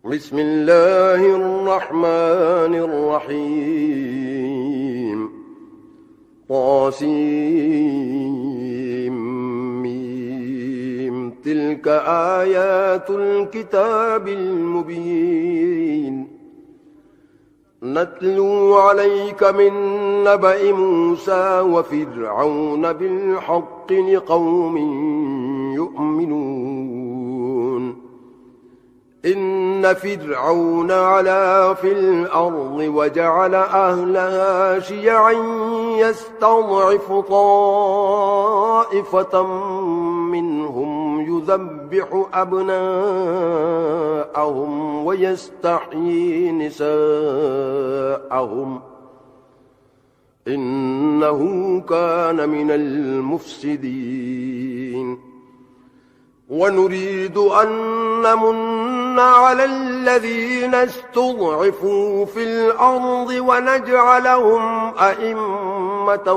بسم الله الرحمن الرحيم طاسيم تلك آيات الكتاب المبين نتلو عليك من نبأ موسى وفرعون بالحق لقوم يؤمنون إن فرعون علا في الأرض وجعل أهلها شيعا يستضعف طائفة منهم يذبح أبناءهم ويستحيي نساءهم إنه كان من المفسدين ونريد أن نمن على الذين استضعفوا في الأرض ونجعلهم أئمة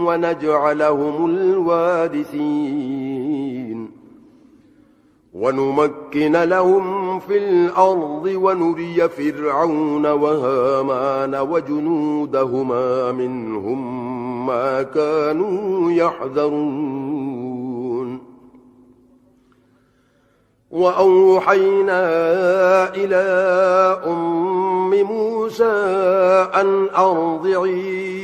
ونجعلهم الوارثين ونمكن لهم في الأرض ونري فرعون وهامان وجنودهما منهم ما كانوا يحذرون وأوحينا إلى أم موسى أن أرضعيه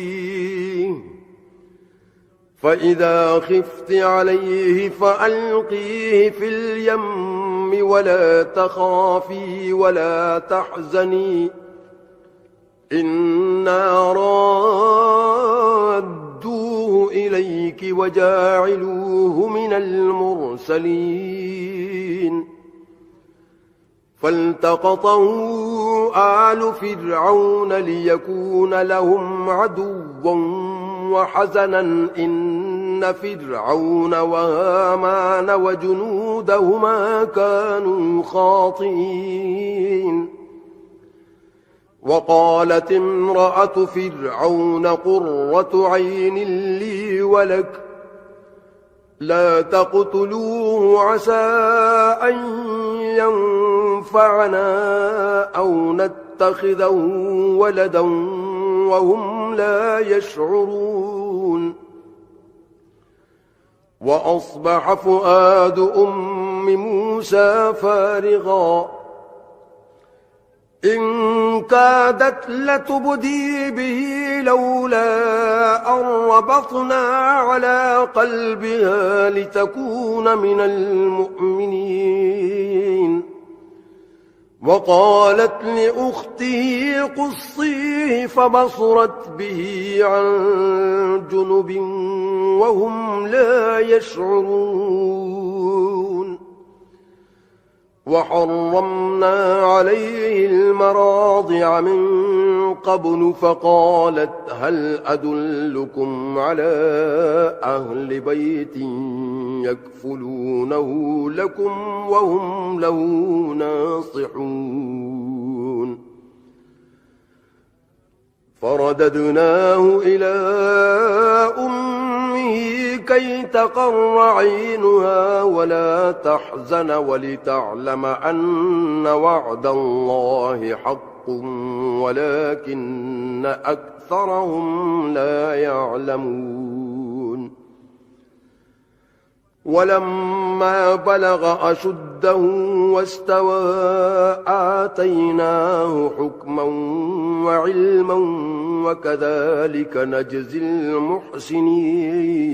فإذا خفت عليه فألقيه في اليم ولا تخافي ولا تحزني إنا رادوه إليك وجاعلوه من المرسلين فالتقطه آل فرعون ليكون لهم عدوا وحزنا إن فرعون وهامان وجنودهما كانوا خاطئين وقالت امرأة فرعون قرة عين لي ولك لا تقتلوه عسى أن ينفعنا أو نتخذه ولدا وهم لا يشعرون وأصبح فؤاد أم موسى فارغا إن كادت لتبدي به لولا أن ربطنا على قلبها لتكون من المؤمنين وقالت لأخته قصيه فبصرت به عن جنب وهم لا يشعرون وحرمنا عليه المراضع من قبل فقالت هل أدلكم على أهل بيت يكفلونه لكم وهم له ناصحون فرددناه إلى أمه كي تقر عينها ولا تحزن ولتعلم أن وعد الله حق ولكن أكثرهم لا يعلمون ولما بلغ أشده واستوى آتيناه حكما وعلما وكذلك نجزي المحسنين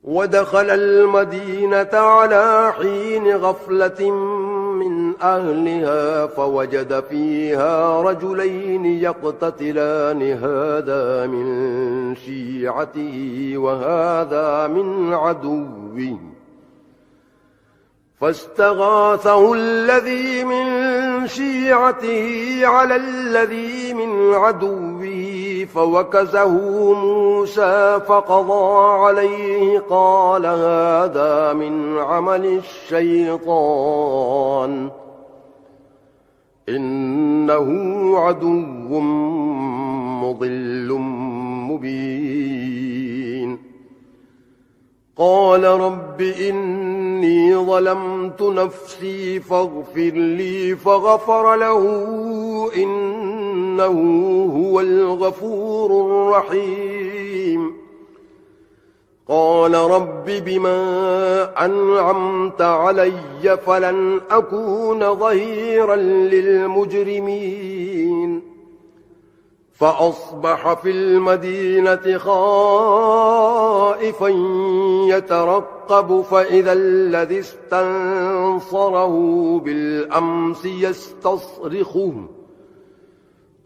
ودخل المدينة على حين غفلة من أهلها فوجد فيها رجلين يقتتلان هذا من شيعته وهذا من عدوه فاستغاثه الذي من شيعته على الذي من عدوه فوكزه موسى فقضى عليه قال هذا من عمل الشيطان إنه عدو مضل مبين قال رب إني ظلمت ظلمت نفسي فاغفر لي فغفر له إنه هو الغفور الرحيم قال رب بما أنعمت علي فلن أكون ظهيرا للمجرمين فأصبح في المدينة خائفا يترقب فإذا الذي استنصره بالأمس يستصرخه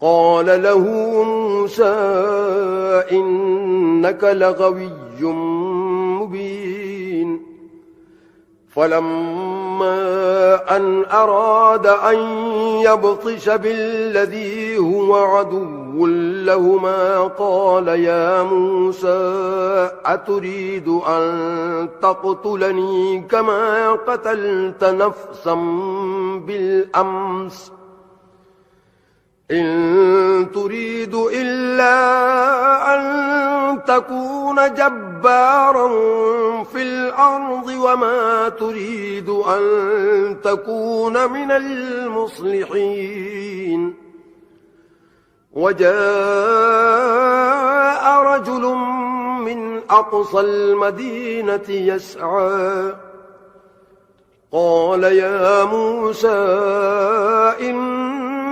قال له موسى إنك لغوي مبين فلما أن أراد أن يبطش بالذي هو عدو لهما قال يا موسى أتريد أن تقتلني كما قتلت نفسا بالأمس إن تريد إلا أن تكون جبارا في الأرض وما تريد أن تكون من المصلحين وجاء رجل من أقصى المدينة يسعى قال يا موسى إن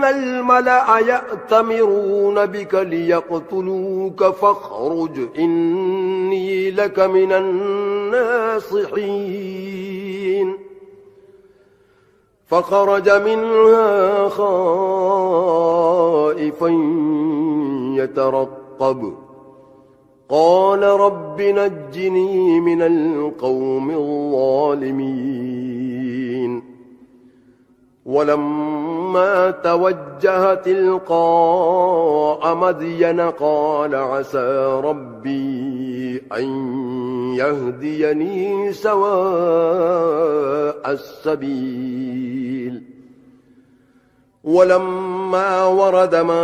الملأ يأتمرون بك ليقتلوك فاخرج إني لك من الناصحين فخرج منها خائفا يترقب قال رب نجني من القوم الظالمين ولما توجه تلقاء مدين قال عسى ربي أن يهديني سواء السبيل ولما ورد ماء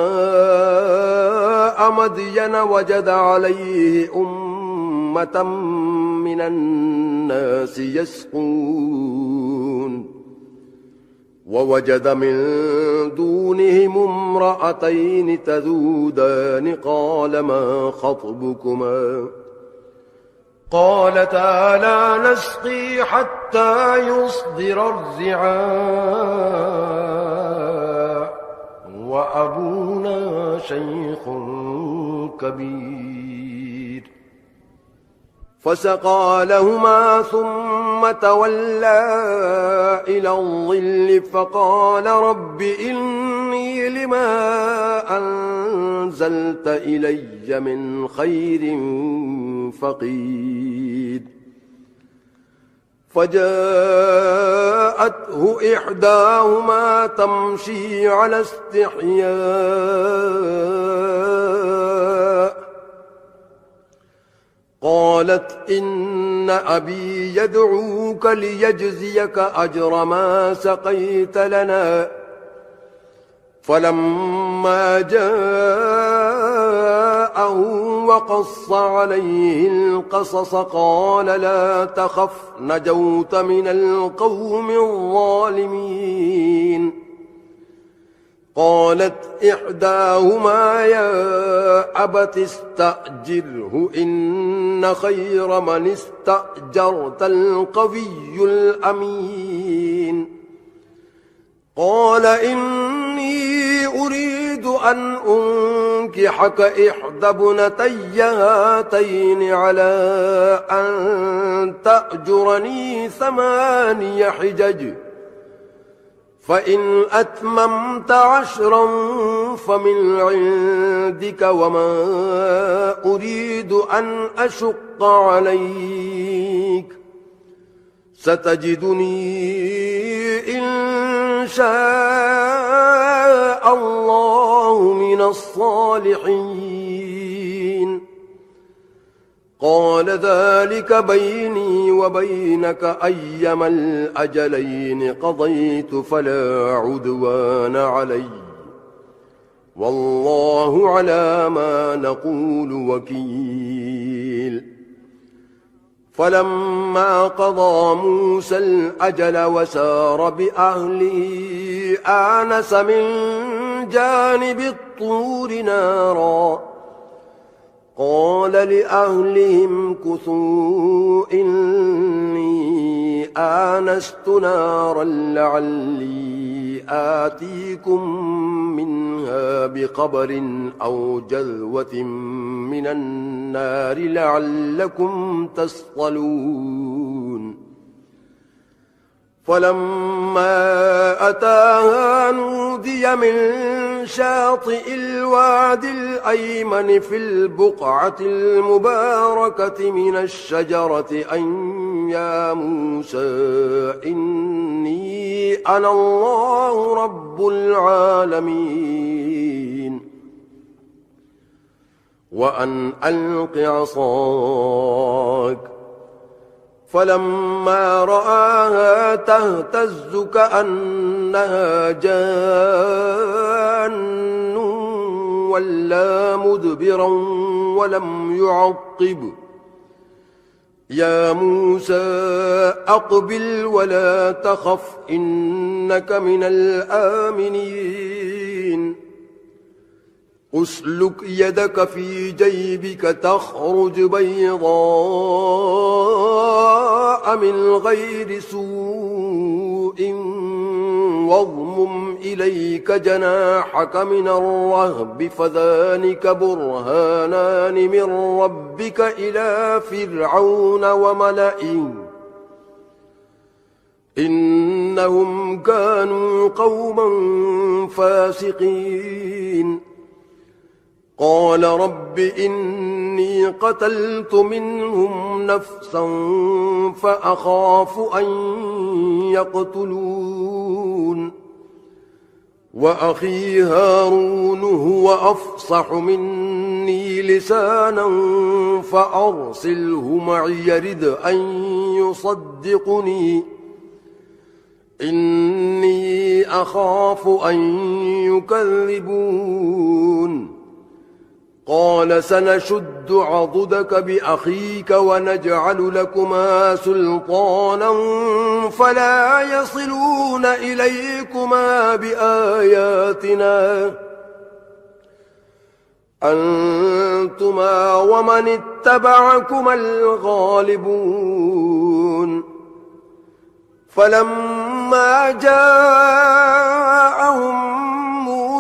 مدين وجد عليه أمة من الناس يسقون ووجد من دونهم امرأتين تذودان قال ما خطبكما قالتا لا نسقي حتى يصدر الرعاء وأبونا شيخ كبير فسقى لهما ثم تولى إلى الظل فقال رب إني لما أنزلت إلي من خير فقير فجاءته إحداهما تمشي على استحياء قالت إن أبي يدعوك ليجزيك أجر ما سقيت لنا فلما جاءه وقص عليه القصص قال لا تخف نجوت من القوم الظالمين قالت إحداهما يا أبت استأجره إن خير من استأجرت القوي الأمين قال إني أريد أن أنكحك إحدى ابنتي هاتين على أن تأجرني 8 حجج فإن أتممت 10 فمن عندك وما أريد أن أشق عليك ستجدني إن شاء الله من الصالحين قال ذلك بيني وبينك أيما الأجلين قضيت فلا عدوان علي والله على ما نقول وكيل فلما قضى موسى الأجل وسار بأهله آنس من جانب الطور نارا قال لأهلهم كثوا إني آنست نارا لعلي آتيكم منها بخبر أو جذوة من النار لعلكم تصطلون فلما أتاها نودي من شاطئ الوادي الأيمن في البقعة المباركة من الشجرة أن يا موسى إني أنا الله رب العالمين وأن ألق عصاك فلما رآها تهتز كأنها جان ولا مدبرا ولم يعقب يا موسى أقبل ولا تخف إنك من الآمنين أسلك يدك في جيبك تخرج بيضاء من غير سوء واضمم إليك جناحك من الرهب فذلك برهانان من ربك إلى فرعون وملئه إنهم كانوا قوما فاسقين قال رب إني قتلت منهم نفسا فأخاف أن يقتلون وأخي هارون هو أفصح مني لسانا فأرسله معي يرد أن يصدقني إني أخاف أن يكذبون قال سنشد عضدك بأخيك ونجعل لكما سلطانا فلا يصلون إليكما بآياتنا أنتما ومن اتبعكما الغالبون فلما جاءهم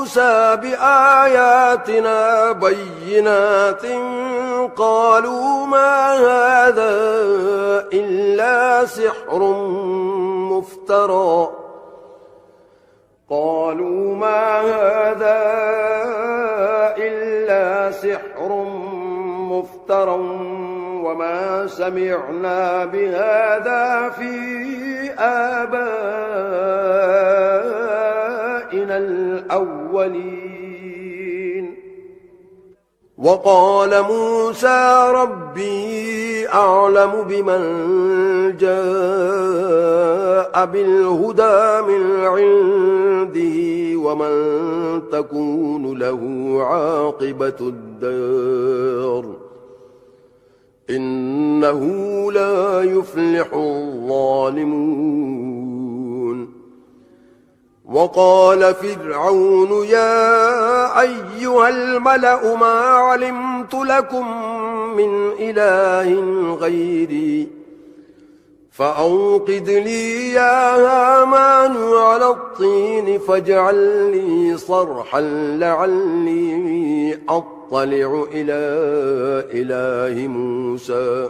موسى بآياتنا بينات قالوا ما هذا إلا سحر مفترى وما سمعنا بهذا في آبائنا الأولين وقال موسى ربي أعلم بمن جاء بالهدى من عنده ومن تكون له عاقبة الدار إنه لا يفلح الظالمون وقال فرعون يا أيها الملأ ما علمت لكم من إله غيري فأوقد لي يا هامان على الطين فاجعل لي صرحا لعلي أطلع إلى إله موسى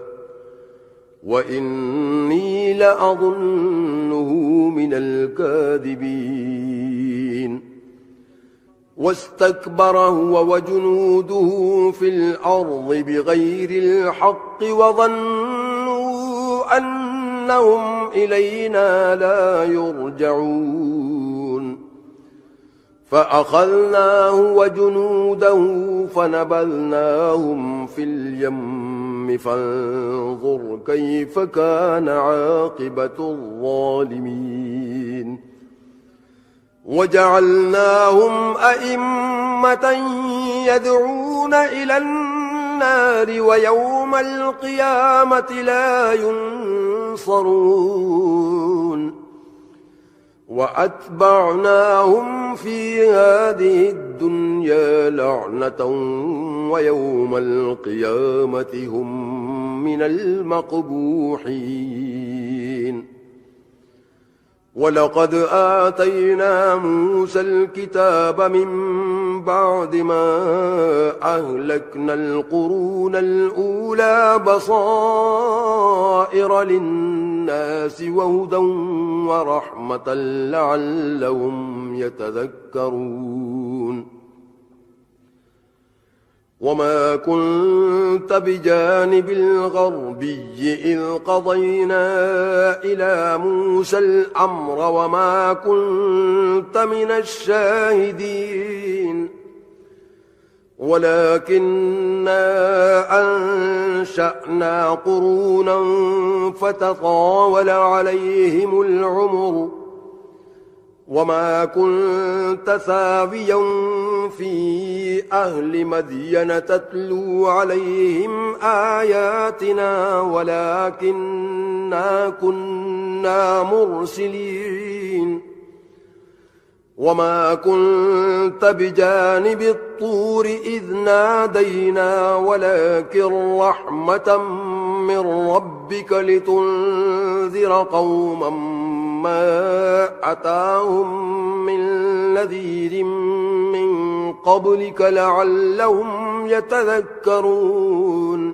وإني لأظنه من الكاذبين واستكبر هو وجنوده في الأرض بغير الحق وظنوا أنهم إلينا لا يرجعون فأخذناه وجنوده فنبذناهم في اليم فانظر كيف كان عاقبة الظالمين وجعلناهم أئمة يدعون إلى النار ويوم ويوم القيامة لا ينصرون وأتبعناهم في هذه الدنيا لعنة ويوم القيامة هم من المقبوحين ولقد آتينا موسى الكتاب من بعد ما أهلكنا القرون الأولى بصائر للناس وهدى ورحمة لعلهم يتذكرون وما كنت بجانب الغربي إذ قضينا إلى موسى الأمر وما كنت من الشاهدين ولكننا أنشأنا قرونا فتطاول عليهم العمر وما كنت ثاويا في أهل مدين تتلو عليهم آياتنا ولكننا كنا مرسلين وما كنت بجانب الطور إذ نادينا ولكن رحمة من ربك لتنذر قوما ما أتاهم من نذير من قبلك لعلهم يتذكرون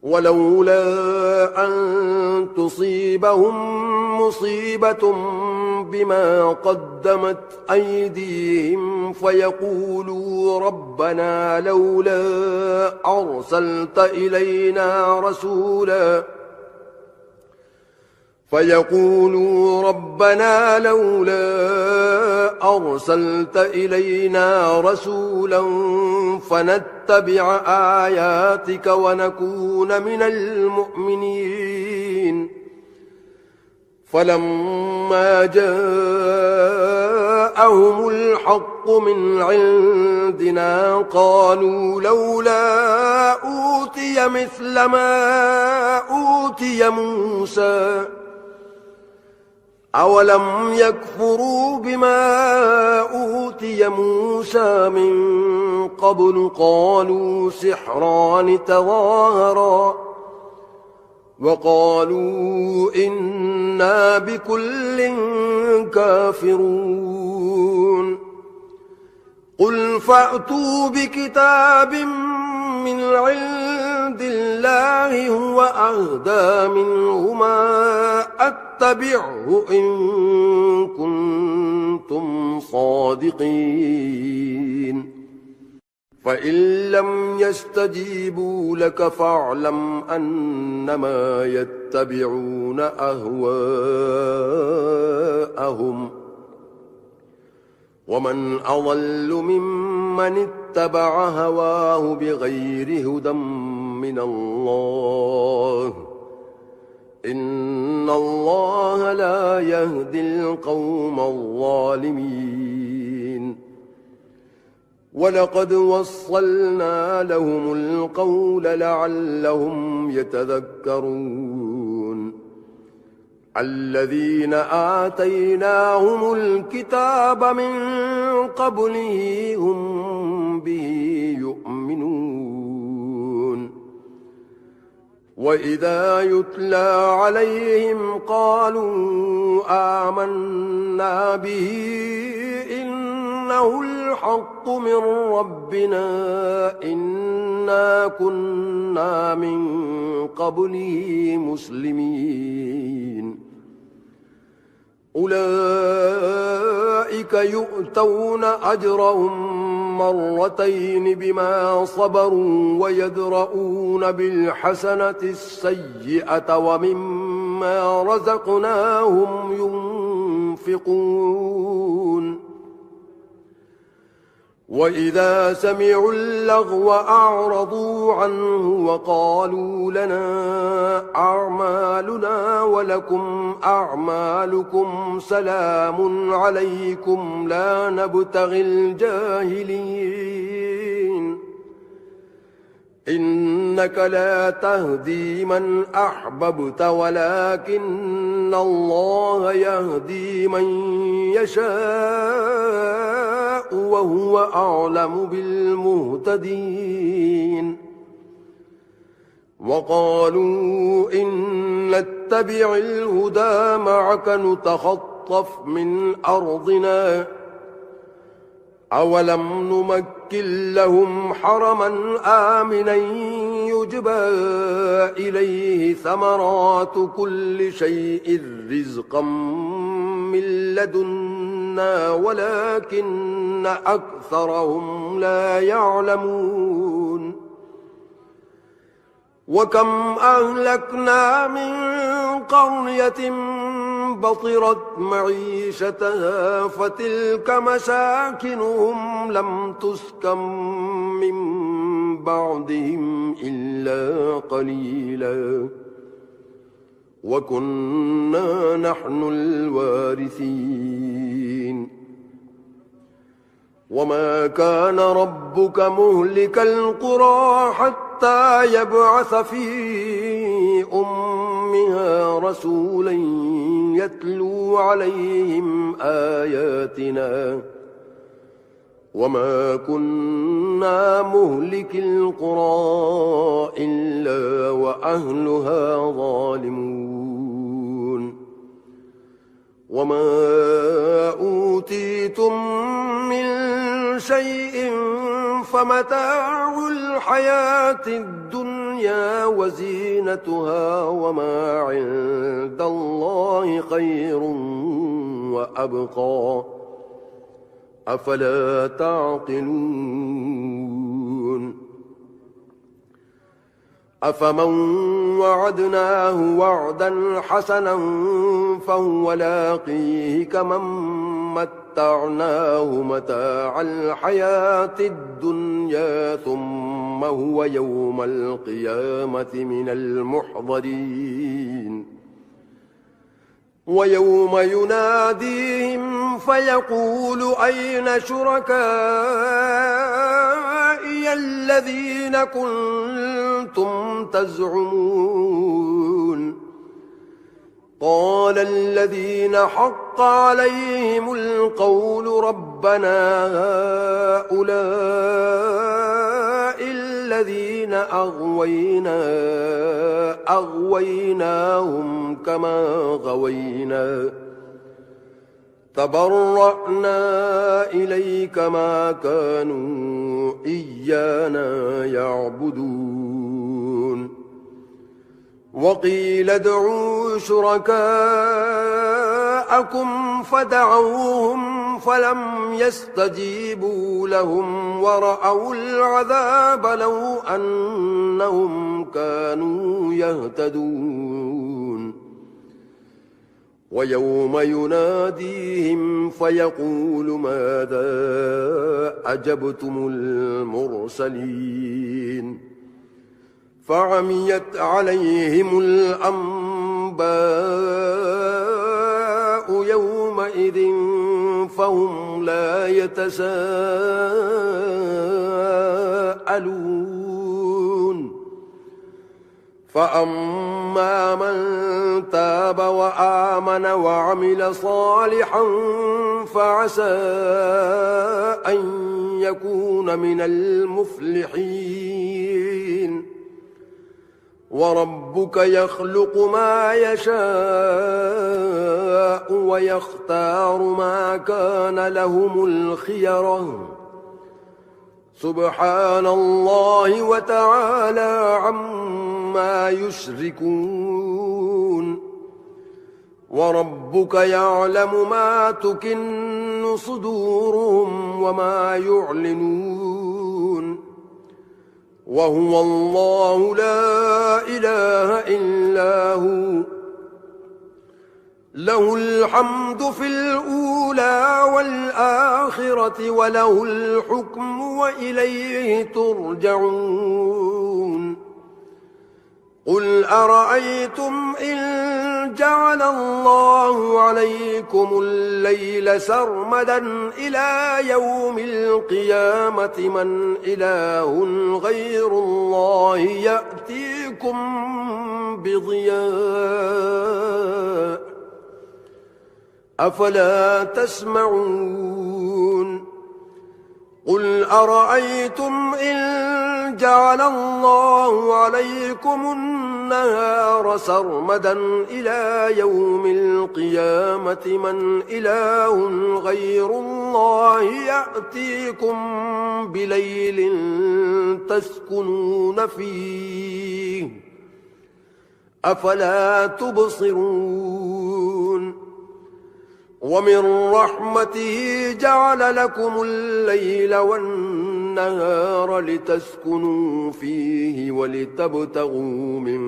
ولولا أن تصيبهم مصيبة بما قدمت أيديهم فيقولوا ربنا لولا أرسلت إلينا رسولا فنتبع آياتك ونكون من المؤمنين فلما جاءهم الحق من عندنا قالوا لولا أوتي مثل ما أوتي موسى أولم يكفروا بما أوتي موسى من قبل قالوا سحران تظاهرا وقالوا إنا بكل كافرون قل فأتوا بكتاب من عند الله هو أهدى منهما أتبعه إن كنتم صادقين فإن لم يستجيبوا لك فاعلم أنما يتبعون أهواءهم ومن أضل ممن اتبع هواه بغير هدى من الله إن الله لا يهدي القوم الظالمين ولقد وصلنا لهم القول لعلهم يتذكرون الذين آتيناهم الكتاب من قبله هم به يؤمنون وإذا يتلى عليهم قالوا آمنا به إنه الحق من ربنا إنا كنا من قبله مسلمين أولئك يؤتون أجرهم مرتين بما صبروا ويدرؤون بالحسنة السيئة ومما رزقناهم ينفقون وإذا سمعوا اللغو أعرضوا عنه وقالوا لنا أعمالنا ولكم أعمالكم سلام عليكم لا نبتغي الجاهلين إنك لا تهدي من أحببت ولكن الله يهدي من يشاء وهو أعلم بالمهتدين وقالوا إن نتبع الهدى معك نتخطف من أرضنا أولم نمكن لهم حرما آمنا يجبى إليه ثمرات كل شيء رزقا من لدنا ولكن أكثرهم لا يعلمون وكم أهلكنا من قرية بطرت معيشتها فتلك مساكنهم لم تسكن من بعدهم إلا قليلا وكنا نحن الوارثين وما كان ربك مهلك القرى حتى يبعث في أمها رسولا يتلو عليهم آياتنا وما كنا مهلك القرى إلا وأهلها ظالمون وما أوتيتم من شيء فمتاع الحياة الدنيا وزينتها وما عند الله خير وأبقى أفلا تعقلون أفمن وعدناه وعدا حسنا فهو لاقيه كمن متعناه متاع الحياة الدنيا ثم هو يوم القيامة من المحضرين ويوم يناديهم فيقول أين شركائي الذين كنتم تزعمون قال الذين حق عليهم القول ربنا هؤلاء الذين أغويناهم كما غوينا تبرأنا إليك ما كانوا إيانا يعبدون وقيل ادعوا شركاءكم فدعوهم فلم يستجيبوا لهم ورأوا العذاب لو أنهم كانوا يهتدون ويوم يناديهم فيقول ماذا أجبتم المرسلين فعميت عليهم الأنباء يومئذ فهم لا يتساءلون فأما من تاب وآمن وعمل صالحا فعسى أن يكون من المفلحين وربك يخلق ما يشاء ويختار ما كان لهم الخيرة سبحان الله وتعالى عما يشركون وربك يعلم ما تكن صدورهم وما يعلنون وهو الله لا إله إلا هو له الحمد في الأولى والآخرة وله الحكم وإليه ترجعون قل أرأيتم إن جعل الله عليكم الليل سرمدا إلى يوم القيامة من إله غير الله يأتيكم بضياء أفلا تسمعون قل أرأيتم إن جعل الله عليكم النهار سرمدا إلى يوم القيامة من إله غير الله يأتيكم بليل تسكنون فيه أفلا تبصرون ومن رحمته جعل لكم الليل والنهار لتسكنوا فيه ولتبتغوا من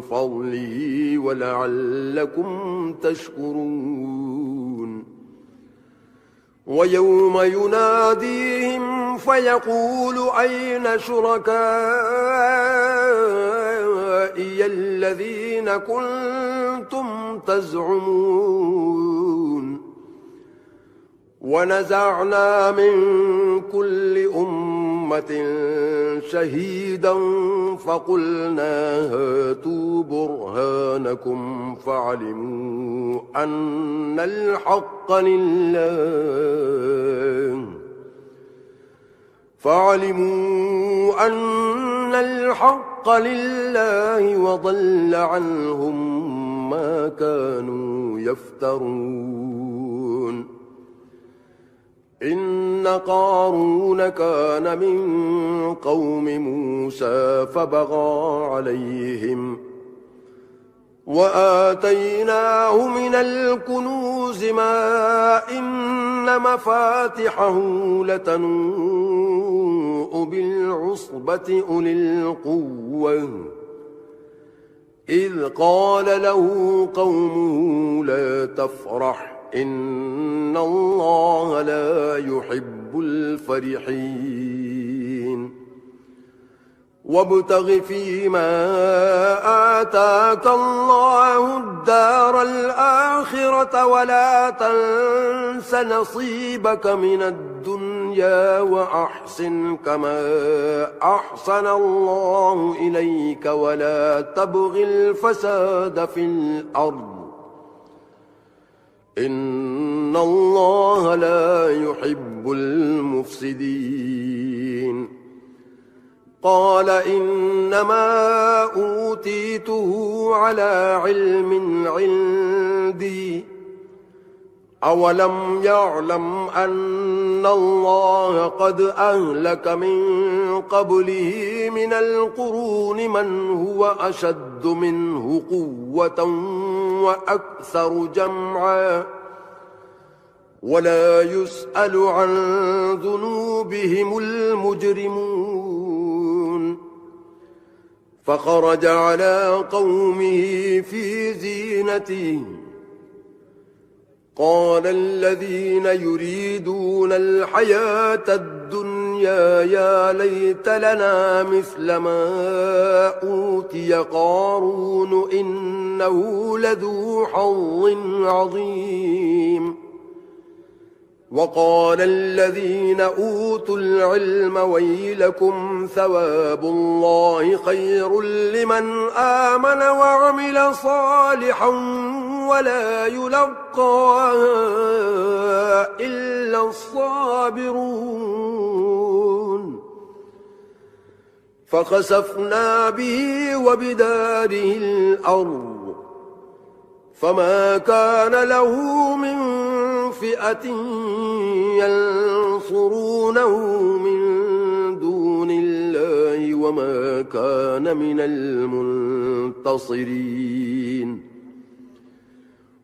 فضله ولعلكم تشكرون ويوم يناديهم فيقول أين شركائي الذين كنتم تزعمون ونزعنا من كل أمة شهيدا فقلنا هاتوا برهانكم فعلموا أن الحق لله وضل عنهم ما كانوا يفترون إن قارون كان من قوم موسى فبغى عليهم وآتيناه من الكنوز ما إن مفاتحه لتنوء بالعصبة أولي القوة إذ قال له قومه لا تفرح إن الله لا يحب الفرحين وابتغ فيما آتاك الله الدار الآخرة ولا تنس نصيبك من الدنيا وأحسن كما أحسن الله إليك ولا تبغ الفساد في الأرض إن الله لا يحب المفسدين قال إنما أوتيته على علم عندي أولم يعلم أن الله قد أهلك من قبله من القرون من هو أشد منه قوة وأكثر جمعا ولا يسأل عن ذنوبهم المجرمون فخرج على قومه في زينته قال الذين يريدون الحياة الدنيا يا ليت لنا مثل ما أوتي قارون إنه لذو حظ عظيم وقال الذين أوتوا العلم ويلكم ثواب الله خير لمن آمن وعمل صالحا ولا يلقاها إلا الصابرون فخسفنا به وبداره الأرض فما كان له من فئة ينصرونه من دون الله وما كان من المنتصرين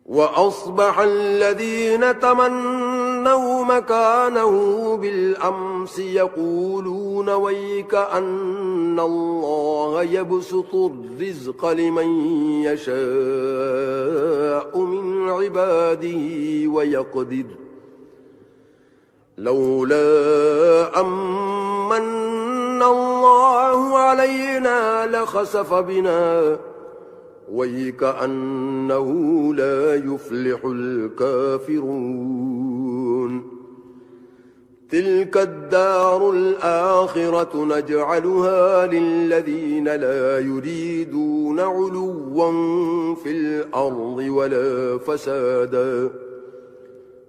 وأصبح الذين تمنوا مكانه بالأمس يقولون ويك أن الله يبسط الرزق لمن يشاء من عباده ويقدر لولا أمن الله علينا لخسف بنا وكأنه لا يفلح الكافرون تلك الدار الآخرة نجعلها للذين لا يريدون علوا في الأرض ولا فسادا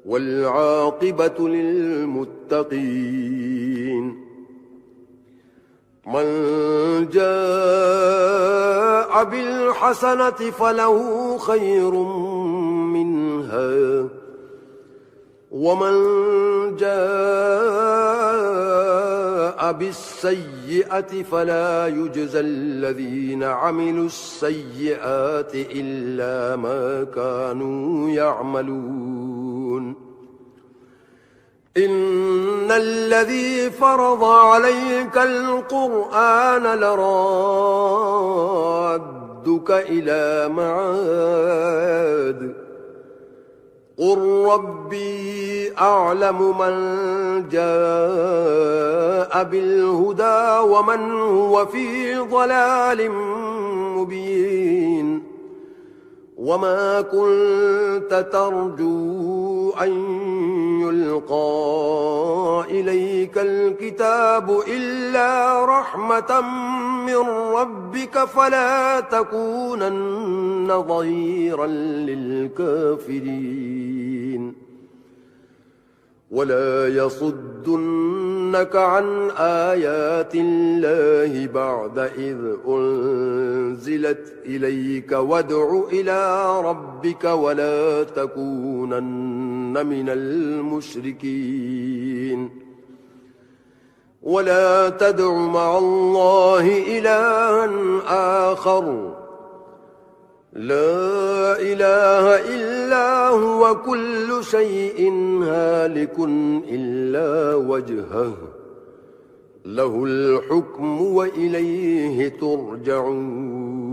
والعاقبة للمتقين من جاء بالحسنة فله خير منها ومن جاء بالسيئة فلا يجزى الذين عملوا السيئات إلا ما كانوا يعملون إن الذي فرض عليك القرآن لرادك إلى معاد قل ربي أعلم من جاء بالهدى ومن هو في ضلال مبين وما كنت ترجو أن يلقى إليك الكتاب إلا رحمة من ربك فلا تكونن ظهيرا للكافرين ولا يصدنك عن آيات الله بعد إذ أنزلت إليك وادع إلى ربك ولا تكونن من المشركين ولا تدع مع الله إلها آخر لا إله إلا هو كل شيء هالك إلا وجهه له الحكم وإليه ترجعون